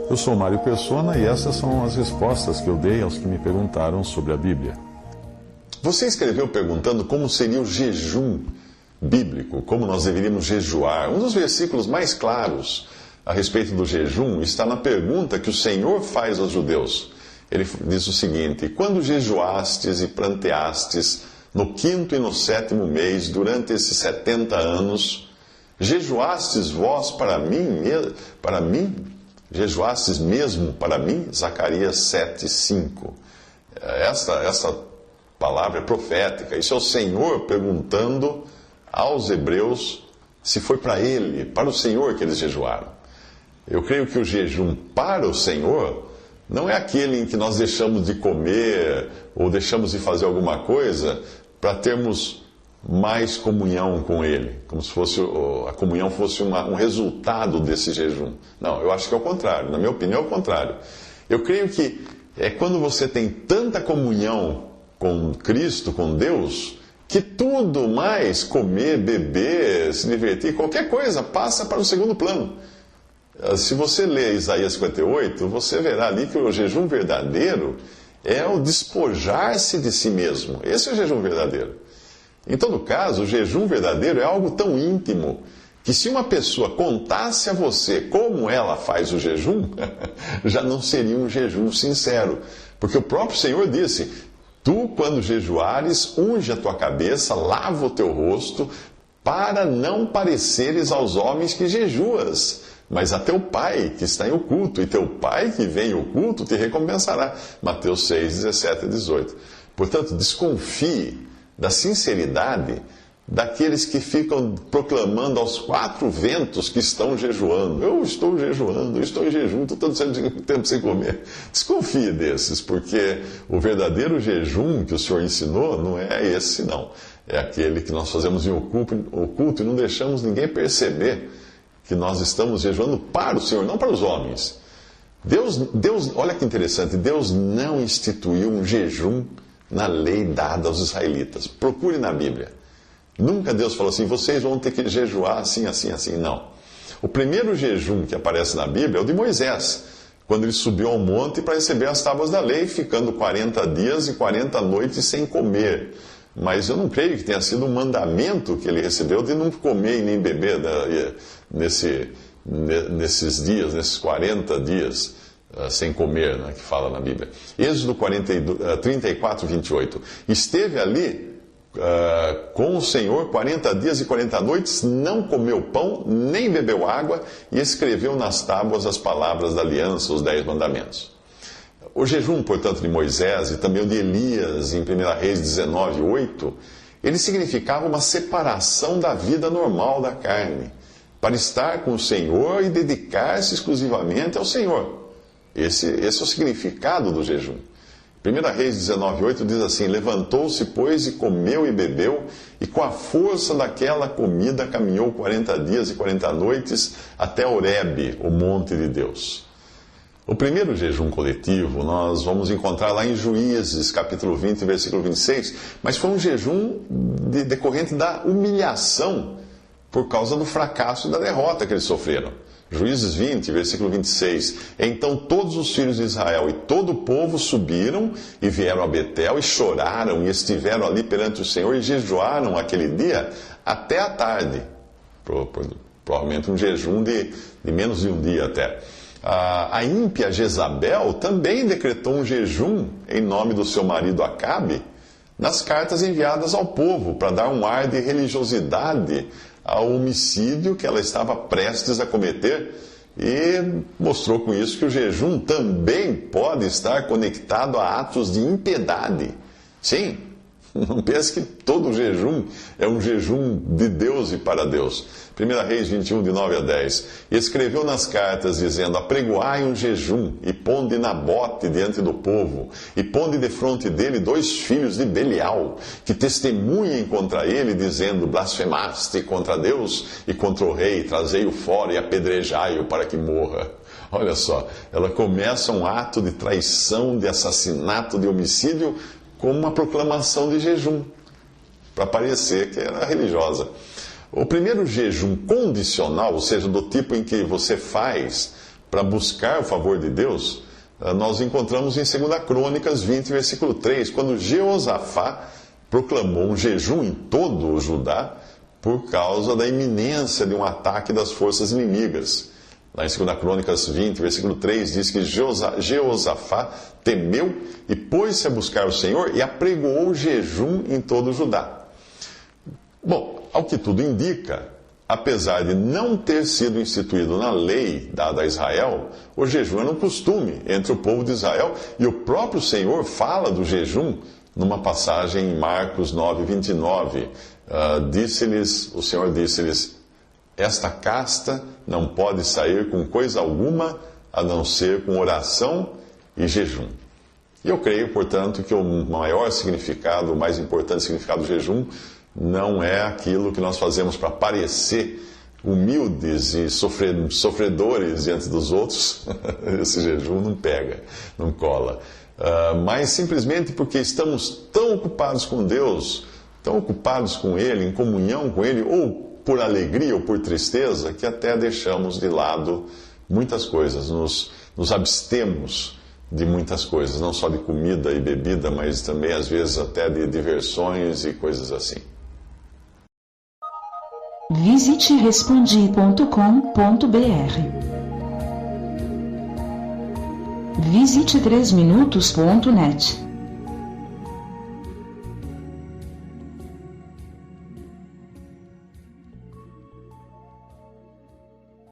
Eu sou Mário Persona e essas são as respostas que eu dei aos que me perguntaram sobre a Bíblia. Você escreveu perguntando como seria o jejum bíblico, como nós deveríamos jejuar. Um dos versículos mais claros a respeito do jejum está na pergunta que o Senhor faz aos judeus. Ele diz o seguinte: quando jejuastes e pranteastes no 5º e no 7º mês, durante esses 70 anos, jejuastes vós para mim? Jejuastes mesmo para mim? Zacarias 7:5. Essa palavra é profética. Isso é o Senhor perguntando aos hebreus se foi para Ele, para o Senhor que eles jejuaram. Eu creio que o jejum para o Senhor não é aquele em que nós deixamos de comer ou deixamos de fazer alguma coisa para termos mais comunhão com Ele, como se fosse a comunhão fosse um resultado desse jejum. Não, eu acho que é o contrário. Na minha opinião, é o contrário. Eu creio que é quando você tem tanta comunhão com Cristo, com Deus, que tudo mais, comer, beber, se divertir, qualquer coisa, passa para o segundo plano. Se você ler Isaías 58, você verá ali que o jejum verdadeiro é o despojar-se de si mesmo. Esse é o jejum verdadeiro. Em todo caso, o jejum verdadeiro é algo tão íntimo que se uma pessoa contasse a você como ela faz o jejum, já não seria um jejum sincero. Porque o próprio Senhor disse: tu, quando jejuares, unge a tua cabeça, lava o teu rosto, para não pareceres aos homens que jejuas, mas a teu Pai que está em oculto, e teu Pai que vem em oculto te recompensará. Mateus 6, 17 e 18. Portanto, desconfie da sinceridade daqueles que ficam proclamando aos 4 ventos que estão jejuando. Eu estou jejuando, eu estou em jejum, estou todo tempo sem comer. Desconfie desses, porque o verdadeiro jejum que o Senhor ensinou não é esse, não. É aquele que nós fazemos em oculto e não deixamos ninguém perceber que nós estamos jejuando para o Senhor, não para os homens. Deus, olha que interessante, Deus não instituiu um jejum na lei dada aos israelitas. Procure na Bíblia. Nunca Deus falou assim: vocês vão ter que jejuar assim, assim, assim. Não. O primeiro jejum que aparece na Bíblia é o de Moisés, quando ele subiu ao monte para receber as tábuas da lei, ficando 40 dias e 40 noites sem comer. Mas eu não creio que tenha sido um mandamento que ele recebeu de não comer e nem beber nesses dias, nesses 40 dias sem comer, né, que fala na Bíblia. Êxodo 34, 28. Esteve ali com o Senhor 40 dias e 40 noites, não comeu pão, nem bebeu água, e escreveu nas tábuas as palavras da aliança, os 10 mandamentos. O jejum, portanto, de Moisés e também o de Elias, em 1 Reis 19, 8, ele significava uma separação da vida normal da carne, para estar com o Senhor e dedicar-se exclusivamente ao Senhor. Esse é o significado do jejum. 1 Reis 19:8 diz assim: levantou-se, pois, e comeu e bebeu, e com a força daquela comida caminhou 40 dias e 40 noites até Horebe, o monte de Deus. O primeiro jejum coletivo nós vamos encontrar lá em Juízes, capítulo 20, versículo 26, mas foi um jejum decorrente da humilhação por causa do fracasso e da derrota que eles sofreram. Juízes 20, versículo 26. Então todos os filhos de Israel e todo o povo subiram e vieram a Betel e choraram e estiveram ali perante o Senhor e jejuaram aquele dia até a tarde. Provavelmente um jejum de menos de um dia até. A ímpia Jezabel também decretou um jejum em nome do seu marido Acabe nas cartas enviadas ao povo para dar um ar de religiosidade ao homicídio que ela estava prestes a cometer, e mostrou com isso que o jejum também pode estar conectado a atos de impiedade. Sim, não pense que todo jejum é um jejum de Deus e para Deus. 1 Reis 21, de 9 a 10. E escreveu nas cartas, dizendo: apregoai um jejum, e ponde Nabote diante do povo, e ponde defronte dele 2 filhos de Belial, que testemunhem contra ele, dizendo: blasfemaste contra Deus e contra o rei, trazei-o fora e apedrejai-o para que morra. Olha só, ela começa um ato de traição, de assassinato, de homicídio, com uma proclamação de jejum, para parecer que era religiosa. O primeiro jejum condicional, ou seja, do tipo em que você faz para buscar o favor de Deus, nós encontramos em 2 Crônicas 20, versículo 3, quando Jeosafá proclamou um jejum em todo o Judá por causa da iminência de um ataque das forças inimigas. Lá em 2 Crônicas 20, versículo 3, diz que Jeosafá temeu e pôs-se a buscar o Senhor e apregoou jejum em todo o Judá. Bom, ao que tudo indica, apesar de não ter sido instituído na lei dada a Israel, o jejum era um costume entre o povo de Israel e o próprio Senhor fala do jejum numa passagem em Marcos 9, 29. O Senhor disse-lhes: esta casta não pode sair com coisa alguma a não ser com oração e jejum. E eu creio, portanto, que o maior significado, o mais importante significado do jejum não é aquilo que nós fazemos para parecer humildes e sofredores diante dos outros. Esse jejum não pega, não cola. Mas simplesmente porque estamos tão ocupados com Deus, tão ocupados com Ele, em comunhão com Ele, ou por alegria ou por tristeza, que até deixamos de lado muitas coisas, nos abstemos de muitas coisas, não só de comida e bebida, mas também às vezes até de diversões e coisas assim. Visite respondi.com.br. Visite 3minutos.net.